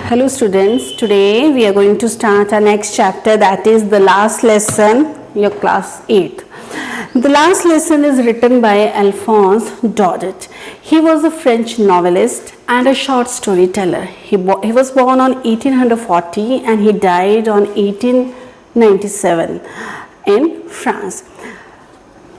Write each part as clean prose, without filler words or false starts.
Hello students, today we are going to start our next chapter, that is the last lesson, your class 8. The last lesson is written by Alphonse Daudet. He was a French novelist and a short storyteller. He was born on 1840 and he died on 1897 in France.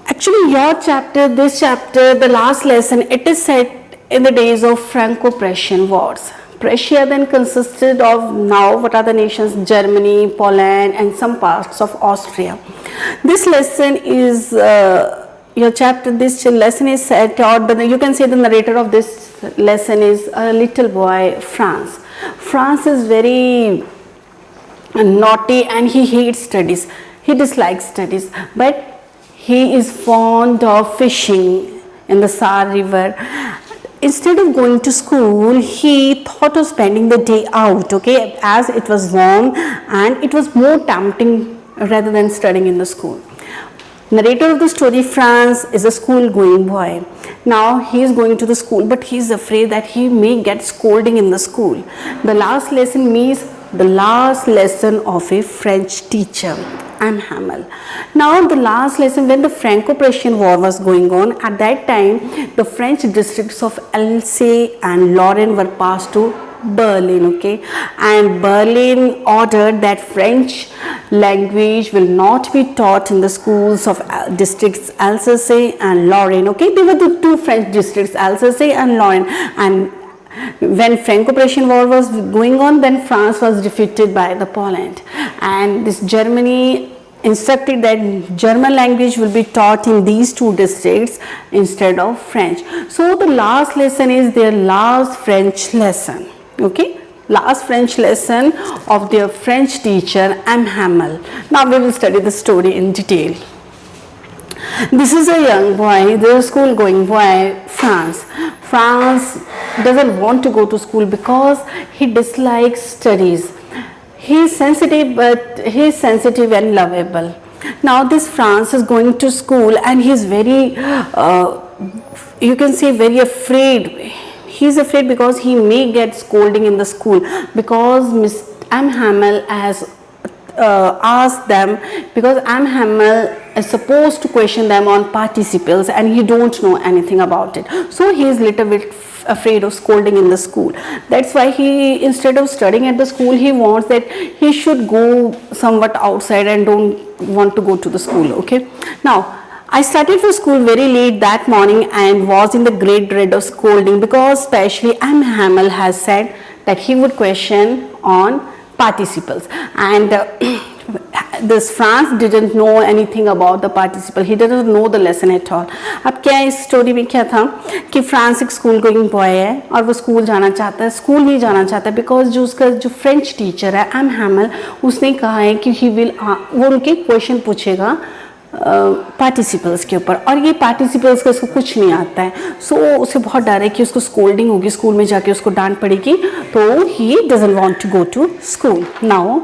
Actually, this chapter, the last lesson, it is set in the days of Franco-Prussian wars. Prussia then consisted of now what are the nations? Germany, Poland and some parts of Austria. This lesson is this lesson is set out, but you can say the narrator of this lesson is a little boy, Franz. Franz is very naughty and he hates studies. He dislikes studies, but he is fond of fishing in the Saar river. Instead of going to school, he thought of spending the day out, okay, as it was warm and it was more tempting rather than studying in the school. Narrator of the story, Franz, is a school-going boy. Now he is going to the school, but he is afraid that he may get scolding in the school. The last lesson means the last lesson of a French teacher, M. Hamel. Now the last lesson, when the Franco-Prussian war was going on, at that time the French districts of Alsace and Lorraine were passed to Berlin, okay, and Berlin ordered that French language will not be taught in the schools of districts Alsace and Lorraine, okay. They were the two French districts, Alsace and Lorraine, and when Franco-Prussian war was going on, then France was defeated by the Poland, and this Germany instructed that German language will be taught in these two districts instead of French. So the last lesson is their last French lesson, okay, last French lesson of their French teacher M. Hamel. Now we will study the story in detail. This is a young boy, the school going boy, Franz. Franz doesn't want to go to school because he dislikes studies. He is sensitive, but he is sensitive and lovable. Now this Franz is going to school and he is very, you can say very afraid. He is afraid because he may get scolding in the school, because Miss M. Hamel has asked them, because M. Hamel is supposed to question them on participles and he don't know anything about it. So he is little bit afraid of scolding in the school. That's why he, instead of studying at the school, he wants that he should go somewhat outside and don't want to go to the school, okay. Now I started for school very late that morning and was in the great dread of scolding, because especially M. Hamel has said that he would question on participles, and this Franz didn't know anything about the participle. He didn't know the lesson at all. अब क्या इस story में क्या था कि France एक school going boy है और वो स्कूल जाना चाहता है, स्कूल नहीं जाना चाहता बिकॉज जो उसका जो फ्रेंच टीचर है एम हैमल, उसने कहा है कि ही विल, वो उनके क्वेश्चन पूछेगा पार्टिसिपल्स के ऊपर, और ये पार्टिसिपल्स का उसको कुछ नहीं आता है. सो उसे बहुत डर है कि उसको स्कोल्डिंग होगी, स्कूल में जाके उसको डांट पड़ेगी, तो he doesn't want to go to school. Now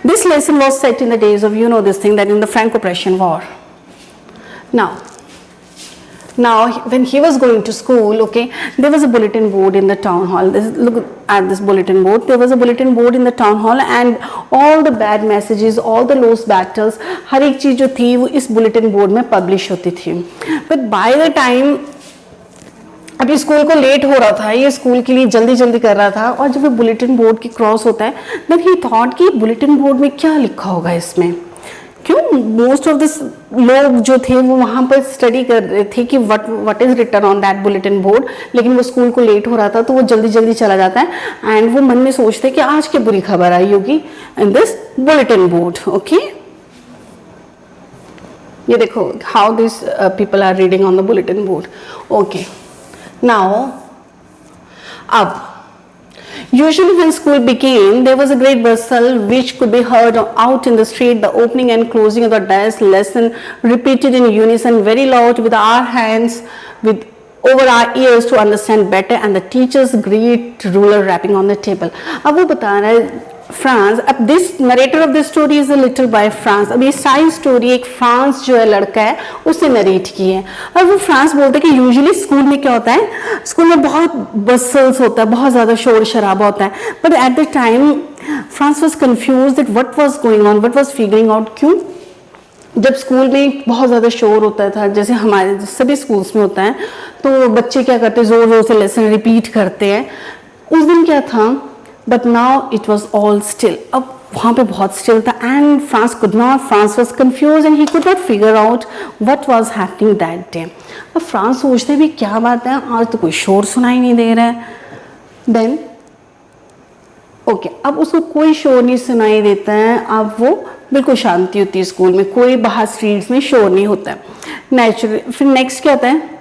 this lesson was set in the days of, you know this thing, that in the Franco-Prussian war. Now when he was going to school, okay, there was a bulletin board in the town hall. Look at this bulletin board. There was a bulletin board in the town hall and all the bad messages, all the lost battles, हर एक चीज़ जो थी वो इस bulletin board में publish होती थी. But by the time अभी school को लेट हो रहा था, ये स्कूल के लिए जल्दी जल्दी कर रहा था, और जब वो बुलेटिन बोर्ड की क्रॉस होता है, देन ही थॉट कि बुलेटिन बोर्ड में क्या लिखा होगा इसमें, क्यों मोस्ट ऑफ दिस लोग जो थे वो वहाँ पर स्टडी कर रहे थे कि what is written on that bulletin board, लेकिन वो स्कूल को लेट हो रहा था तो वो जल्दी जल्दी चला जाता है एंड वो मन में सोचते हैं कि आज की बुरी खबर आई होगी in this bulletin board, okay. ये देखो how this people are reading on the bulletin board, okay. Now, usually when school began, there was a great bustle which could be heard out in the street, the opening and closing of the desk, lesson repeated in unison, very loud with our hands, with over our ears to understand better, and the teacher's great ruler rapping on the table. अब वो बता रहा है France, अब this narrator of this story is a little boy France. अब ये सारी story एक फ्रांस जो है लड़का है उसने नरेट की है। और वो फ्रांस बोलते हैं कि यूजुअली स्कूल में क्या होता है, स्कूल में बहुत बसल्स होता है, बहुत ज़्यादा शोर शराबा होता है, but at the time France was confuse that what was going on, what was figuring out. क्यों? जब स्कूल में बहुत ज़्यादा शोर होता था, जैसे हमारे सभी स्कूल्स में होता है, तो बच्चे क्या करते हैं, ज़ोर ज़ोर से लेसन रिपीट करते हैं। उस दिन क्या था, but now it was all still. अब वहाँ पे बहुत स्टिल था and France was confuse and he could not figure out what was happening that day. अब फ्रांस सोचते भी क्या बात है, आज तो कोई शोर सुनाई नहीं दे रहा है। देन ओके, अब उसको कोई शोर नहीं सुनाई देता है, अब वो बिल्कुल शांति होती है स्कूल में, कोई बाहर स्ट्रीट्स में शोर नहीं होता है नेचुरली। फिर नेक्स्ट क्या होता है,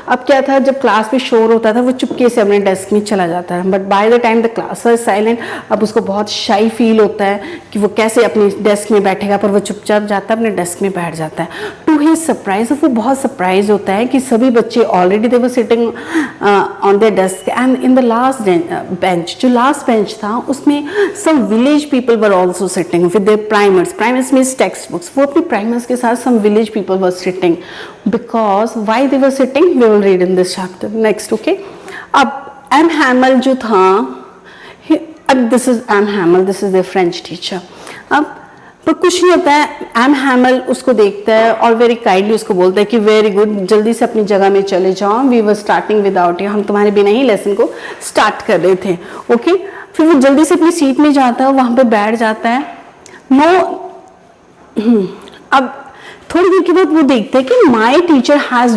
अब क्या था, जब क्लास में शोर होता था वो चुपके से अपने डेस्क में चला जाता है, but by the time the class is silent, अब उसको बहुत शाई फील होता है कि वो कैसे अपनी डेस्क में बैठेगा, पर वो चुपचाप जाता है अपने डेस्क में बैठ जाता है। टू हिज सरप्राइज, वो बहुत सरप्राइज होता है कि सभी बच्चे already they were sitting on their desk and in the last bench, जो लास्ट बेंच था उसमें some village people were also sitting with their primers means text books. वो अपने प्राइमर्स के साथ some village people were sitting, because why they were sitting we will read in this chapter next. Okay, अब M. Hamel जो था, अब this is M. Hamel, this is the French teacher. अब पर कुछ नहीं होता है, M. Hamel उसको देखता है और वेरी काइंडली उसको बोलता है कि वेरी गुड, जल्दी से अपनी जगह में चले जाओ, we were starting without you, हम तुम्हारे बिना ही लेसन को स्टार्ट कर रहे थे। ओके, फिर वो जल्दी से अपनी सीट में जाता है, वहाँ पे बैठ जाता है। अब थोड़ी देर के बाद वो देखते हैं कि my teacher has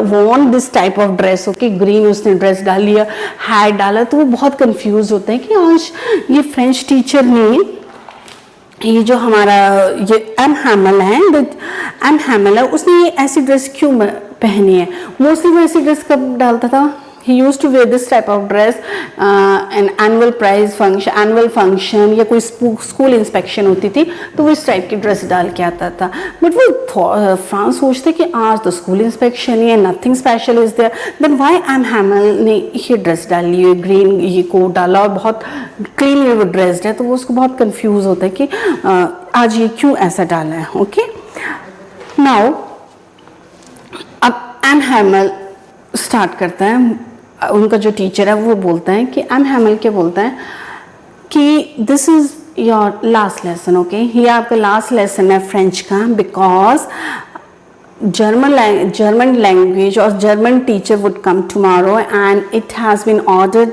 worn this type of dress. Okay, green उसने ड्रेस डाल लिया, हैट डाला, तो वो बहुत कंफ्यूज होते हैं कि आज ये फ्रेंच टीचर ने, ये जो हमारा ये एम हैमल है, एम हैमल है, उसने ये ऐसी ड्रेस क्यों पहनी है। मोस्टली वो ऐसी ड्रेस कब डालता था, he used to wear this type of dress an annual function या कोई स्कूल इंस्पेक्शन होती थी तो वो इस टाइप की ड्रेस डाल के आता था। बट वो फ्रांस सोचते कि आज तो स्कूल इंस्पेक्शन ही है, nothing special is there, then why M Hamel ने ये ड्रेस डाली है, ग्रीन ये कोट डाला और बहुत क्लीनली वो ड्रेस्ड है, तो वो उसको बहुत कंफ्यूज होता है कि आज ये क्यों ऐसा डाला है। ओके, नाउ अब एम हैमल स्टार्ट करता है, उनका जो टीचर है वो बोलता है कि एम हैमल क्या बोलता है कि this is your last lesson. Okay, ये आपका लास्ट लेसन है फ्रेंच का, बिकॉज जर्मन लैंग्वेज और German teacher would come tomorrow and it has been ordered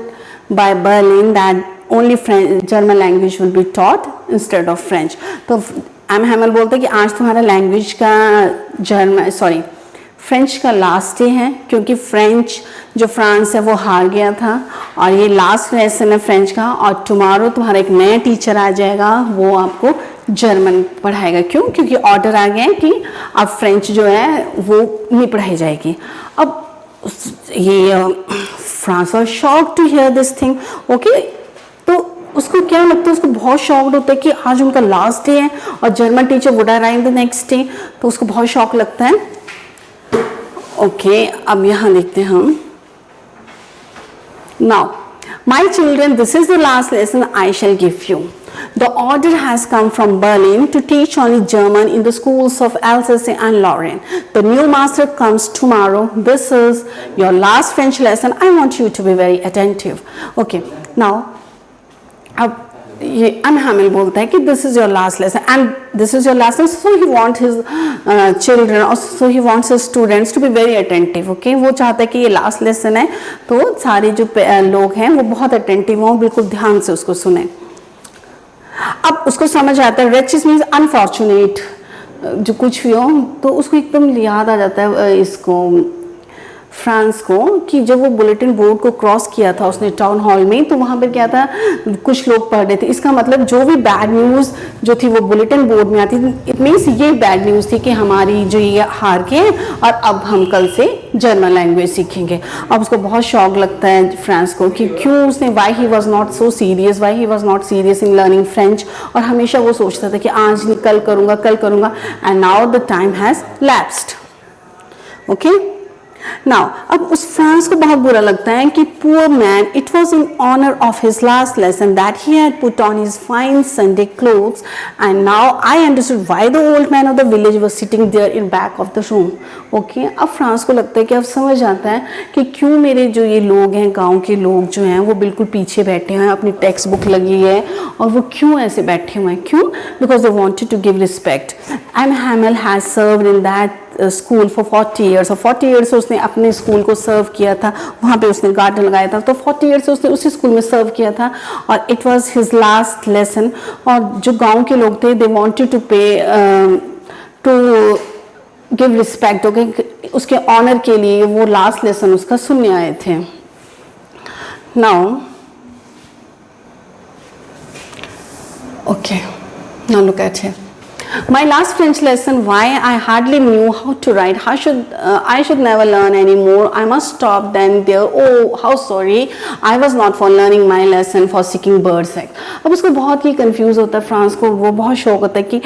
by Berlin that only German language will be taught instead of French. तो M Hamel बोलते हैं कि आज तुम्हारा लैंग्वेज का फ्रेंच का लास्ट डे है, क्योंकि फ्रेंच जो फ्रांस है वो हार गया था और ये लास्ट लेसन है फ्रेंच का, और टुमारो तुम्हारा एक नया टीचर आ जाएगा, वो आपको जर्मन पढ़ाएगा। क्यों? क्योंकि ऑर्डर आ गया है कि अब फ्रेंच जो है वो नहीं पढ़ाई जाएगी। अब ये Franz was shock to hear this thing. Okay, तो उसको क्या लगता है, उसको बहुत शॉक्ड होता है कि आज उनका लास्ट डे है और German teacher would arrive the next day, तो उसको बहुत शॉक लगता है। ओके, अब यहाँ देखते हैं हम। Now, my children, this is the last lesson I shall give you. The order has come from Berlin to teach only German in the schools of Alsace and Lorraine. The new master comes tomorrow. This is your last French lesson. I want you to be very attentive. Okay, now, अब ये M हैमल बोलता है कि this is your last lesson and this is your last lesson, so he want his children और so he wants his students to be very attentive. Okay, वो चाहता है कि ये लास्ट लेसन है तो सारे जो लोग हैं वो बहुत अटेंटिव हों, बिल्कुल ध्यान से उसको सुने। अब उसको समझ आता है रिचेस मीन्स अनफॉर्चुनेट, जो कुछ भी हो, तो उसको एकदम याद आ जाता है इसको फ्रांस को कि जब वो बुलेटिन बोर्ड को क्रॉस किया था उसने टाउन हॉल में, तो वहाँ पर क्या था, कुछ लोग पढ़ रहे थे। इसका मतलब जो भी बैड न्यूज़ जो थी वो बुलेटिन बोर्ड में आती थी, इट मीन्स ये बैड न्यूज़ थी कि हमारी जो ये हार के और अब हम कल से जर्मन लैंग्वेज सीखेंगे। अब उसको बहुत शौक लगता है फ्रांस को कि क्यों उसने why he was not so serious, why he was not serious in learning French, और हमेशा वो सोचता था कि आज नहीं कल करूँगा and now the time has lapsed. Okay, now अब उस फ्रांस को बहुत बुरा लगता है कि poor man, it was in honor of his last lesson that he had put on his fine Sunday clothes, and now I understood why the old man of the village was sitting there in back of the room. Okay, अब France को लगता है कि अब समझ आता है कि क्यों मेरे जो ये लोग हैं, गांव के लोग जो हैं, वो बिल्कुल पीछे बैठे हैं, अपनी टेक्स्ट बुक लगी है और वो क्यों ऐसे बैठे हुए हैं, क्यों? Because they wanted to give respect. M Hamel has served in that school for 40 years, और 40 ईयर्स से उसने अपने स्कूल को सर्व किया था, वहाँ पे उसने गार्डन लगाया था, तो 40 ईयर्स से उसने उसी स्कूल में सर्व किया था, और it was his last lesson. और जो गांव के लोग थे, दे वांटेड टू पे टू गिव रिस्पेक्ट. ओके, उसके ऑनर के लिए वो लास्ट लेसन उसका सुनने आए थे. Now okay, now look at here. My last French lesson, why I hardly knew how to write. I should never learn anymore. I must stop then there. Oh, how sorry. I was not for learning my lesson for seeking bird's egg. अब उसको बहुत ही confuse होता है France को, वो बहुत शौक होता है कि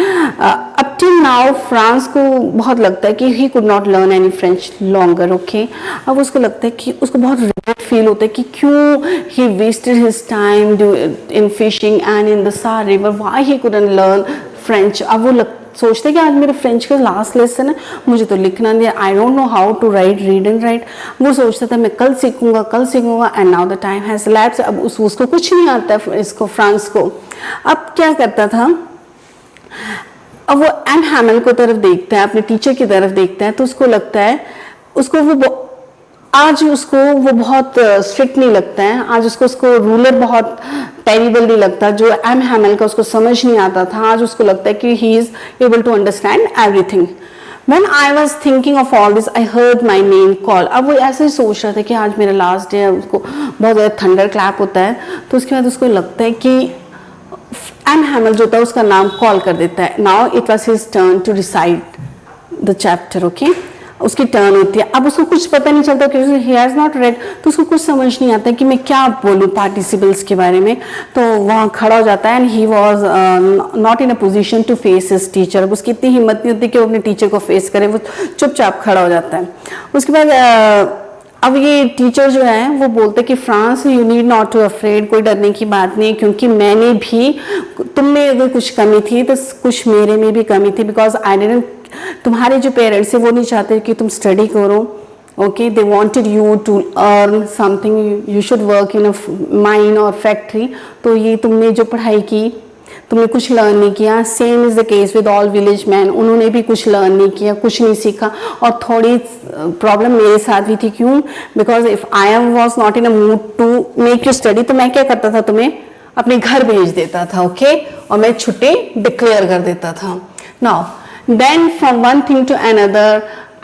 up till now फ्रांस को बहुत लगता है कि he could not learn any French longer. Okay, अब उसको लगता है कि उसको बहुत regret फील होता है कि क्यों he wasted his time in fishing and in the Saar river. Why he couldn't learn French. अब वो सोचते हैं कि आज मेरे फ्रेंच का लास्ट लेसन है, मुझे तो लिखना नहीं है, I don't know how to write, read and write. वो सोचता था मैं कल सीखूंगा, and now the time has lapsed. अब उसको कुछ नहीं आता है इसको, फ्रांस को. अब क्या करता था, अब वो एम हैमल को तरफ देखता है, अपने टीचर की तरफ देखता है, तो उसको लगता है, उसको वो आज उसको वो बहुत स्ट्रिक्ट नहीं लगता है, आज उसको रूलर बहुत टेरिबल नहीं लगता, जो एम हैमल का उसको समझ नहीं आता था. आज उसको लगता है कि he is able to understand everything. When I was thinking of all this, I heard my name call. अब वो ऐसे ही सोच रहा था कि आज मेरा लास्ट डे है, उसको बहुत ज़्यादा थंडर क्लैप होता है, तो उसके बाद उसको लगता है कि एम हैमल जो था उसका नाम कॉल कर देता है. Now it was his turn to recite the chapter. Okay, उसकी टर्न होती है. अब उसको कुछ पता नहीं चलता क्योंकि ही हैज़ नॉट रेड, तो उसको कुछ समझ नहीं आता कि मैं क्या बोलूँ पार्टिसिपल्स के बारे में. तो वहाँ खड़ा हो जाता है, and he was not in a position to face his teacher. अब उसकी इतनी हिम्मत नहीं होती कि वो अपने टीचर को फेस करे, वो चुपचाप खड़ा हो जाता है. उसके बाद अब ये टीचर जो है वो बोलते कि France, you need not to afraid, कोई डरने की बात नहीं, क्योंकि मैंने भी, तुम में अगर कुछ कमी थी तो कुछ मेरे में भी कमी थी. बिकॉज आई डिडंट, तुम्हारे जो पेरेंट्स है वो नहीं चाहते कि तुम स्टडी करो. Okay, they wanted you to earn something, you should work in a mine or factory. तो ये तुमने जो पढ़ाई की, तुमने कुछ लर्न नहीं किया. Same is the case with all village man, उन्होंने भी कुछ लर्न नहीं किया, कुछ नहीं सीखा. और थोड़ी प्रॉब्लम मेरे साथ भी थी. क्यों? Because if I was not in a mood to make you study, तो मैं क्या करता था, तुम्हें अपने घर भेज देता था. ओके, और मैं छुट्टी डिक्लेयर कर देता था. Now then from one thing to another,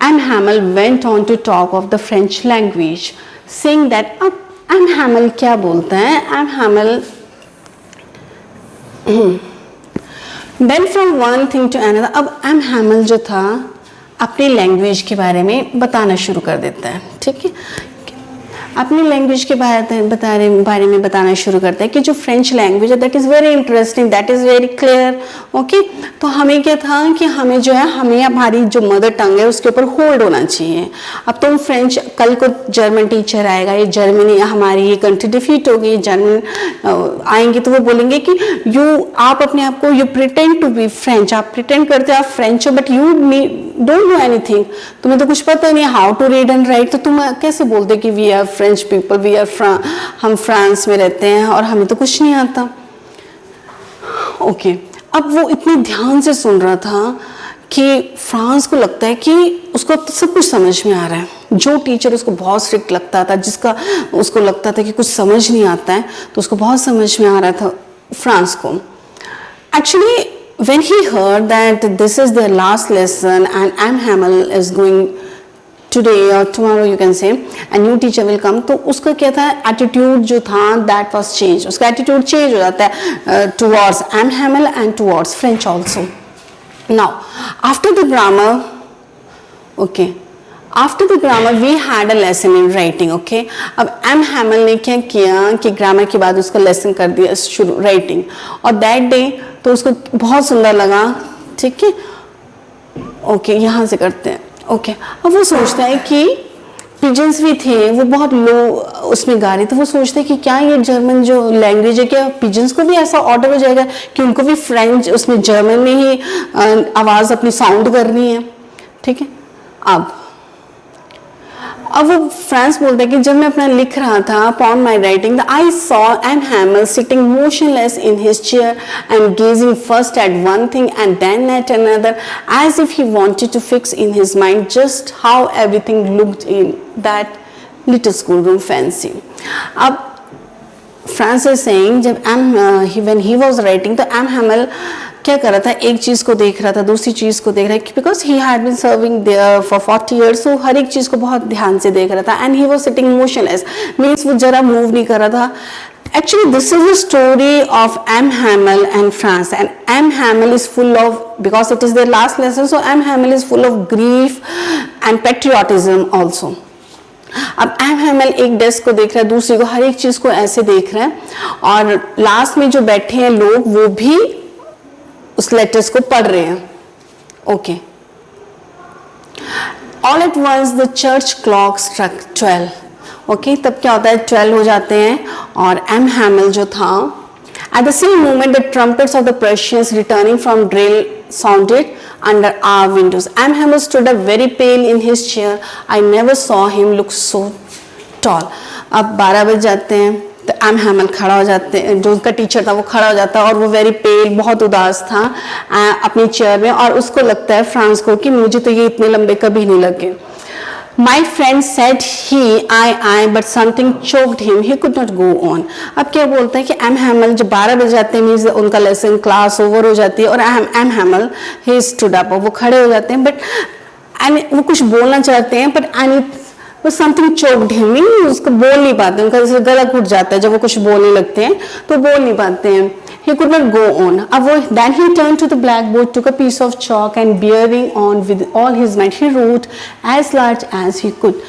M. Hamel went on to talk of the French language, saying that अब M. Hamel क्या बोलता है, M. Hamel then from one thing to another, अब M. Hamel जो था अपनी language के बारे में बताना शुरू कर देता है. ठीक है, अपनी लैंग्वेज के बारे में बताना शुरू करता है कि जो फ्रेंच लैंग्वेज है that is very interesting, that is very clear. Okay, तो हमें क्या था कि हमें जो है, हमें हमारी जो मदर टंग है उसके ऊपर होल्ड होना चाहिए. अब तुम फ्रेंच, कल को जर्मन टीचर आएगा, ये जर्मनी हमारी ये कंट्री डिफीट होगी, जर्मन आएंगे तो वो बोलेंगे कि आप अपने आप को, you pretend to be French, आप प्रिटेंड करते हो आप फ्रेंच हो, but you don't know anything, तुम्हें तो कुछ पता नहीं how to read and write. तो तुम कैसे बोलते कि we are French people, we are हम फ्रांस में रहते हैं और हमें तो कुछ नहीं आता. ओके, अब वो इतने ध्यान से सुन रहा था कि फ्रांस को लगता है कि उसको सब कुछ समझ में आ रहा है. जो टीचर उसको बहुत स्ट्रिक्ट लगता था, जिसका उसको लगता था कि कुछ समझ नहीं आता है, तो उसको बहुत समझ में आ रहा था फ्रांस को. Actually when he heard that this is their last lesson and M. Hamel is going today or tomorrow, you can say, a new teacher will come, तो उसका क्या था, एटीट्यूड जो था that was changed. उसका attitude change हो जाता है towards M. Hamel and towards French also. Now after the grammar, okay, after the grammar we had a lesson in writing. Okay, अब M. Hamel ने क्या किया कि ग्रामर के बाद उसका लेसन कर दिया शुरू राइटिंग, और दैट डे तो उसको बहुत सुंदर लगा. ठीक है, ओके, यहाँ से करते हैं. ओके, अब वो सोचता है कि पिजन्स भी थे, वो बहुत लो उसमें गा रहे थे। वो सोचते कि क्या ये जर्मन जो लैंग्वेज है, क्या पिजन्स को भी ऐसा ऑर्डर हो जाएगा कि उनको भी फ्रेंच उसमें जर्मन में ही आवाज़ अपनी साउंड करनी है। ठीक है, अब वो फ्रांस बोलता है कि जब मैं अपना लिख रहा था, upon my writing, I saw M. Hamel sitting motionless in his chair and gazing first at one thing and then at another, as if he wanted to fix in his mind just how everything looked in that little schoolroom fancy. अब France is saying जब when he was writing, तो M. Hamel क्या कर रहा था, एक चीज़ को देख रहा था, दूसरी चीज़ को देख रहा है, because he had been serving there for 40 years, तो हर एक चीज़ को बहुत ध्यान से देख रहा था। And he was sitting motionless, means वो जरा मूव नहीं कर रहा था। Actually, this is the story of M. Hamel and France, and M. Hamel is full of, because it is their last lesson, so M. Hamel is full of grief and patriotism also. अब M हैमल एक desk को देख रहा है, दूसरी को, हर एक चीज़ को ऐसे देख रहा है, और लास्ट में जो बैठे हैं लोग वो भी उस लेटर्स को पढ़ रहे हैं। Okay, all at once the church clock struck 12। Okay, तब क्या होता है, 12 हो जाते हैं, और एम हैमल जो था, at the same moment the trumpets of the Persians returning from drill sounded under our windows. M. Hamel stood up very pale in his chair. I never saw him look so tall. अब 12 बज जाते हैं, तो M हैमल खड़ा हो जाते हैं, जो उनका टीचर था वो खड़ा हो जाता है, और वो वेरी पेल, बहुत उदास था अपनी चेयर में, और उसको लगता है फ्रांस को कि मुझे तो ये इतने लंबे कभी नहीं लगे। My friend said I, but something choked him. He could not go on. अब क्या बोलते हैं कि एम हैमल जब 12 बज जाते हैं, मीन्स उनका लेसन क्लास ओवर हो जाती है, और M Hamel he stood up, वो खड़े हो जाते हैं, बट वो कुछ बोलना चाहते हैं, but something choked him, mean उसको बोल नहीं पाते, उनका जैसे गला घुट जाता है जब वो कुछ बोलने लगते हैं, तो बोल नहीं पाते हैं। He could not go on. Then he turned to the blackboard, took a piece of chalk, and bearing on with all his might, he wrote as large as he could.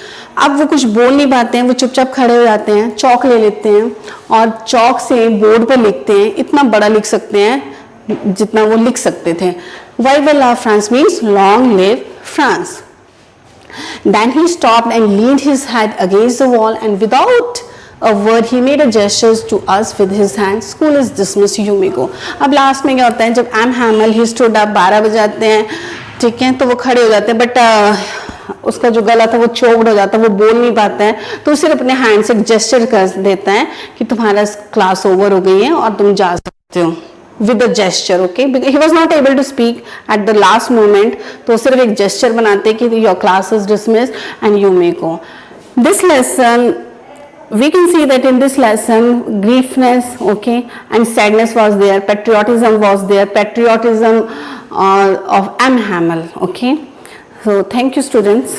अब वो कुछ बोल नहीं पाते हैं, वो चुपचाप खड़े हो जाते हैं, चौक ले लेते हैं, और चौक से बोर्ड पर लिखते हैं, इतना बड़ा लिख सकते हैं जितना वो लिख सकते थे। Vive la France means long live France. Then he stopped and leaned his head against the wall, and without a word he made a gesture to us with his hand. School is dismissed, you may go. अब last में क्या होता है, जब M Hamel he stood up, 12 बज जाते हैं, ठीक है, तो वो खड़े हो जाते हैं, बट उसका जो गला था वो चोक्ड हो जाता है, वो बोल नहीं पाता है, तो सिर्फ अपने हैंड से जेस्चर कर देता है कि तुम्हारा क्लास ओवर हो गई है और तुम जा सकते हो, with a gesture. Okay, he was not able to speak at the last moment, तो सिर्फ एक gesture बनाते कि your class is dismissed and you may go. This lesson, we can see that in this lesson, griefness, okay, and sadness was there, patriotism was there, patriotism of M. Hamel. Okay, so thank you, students.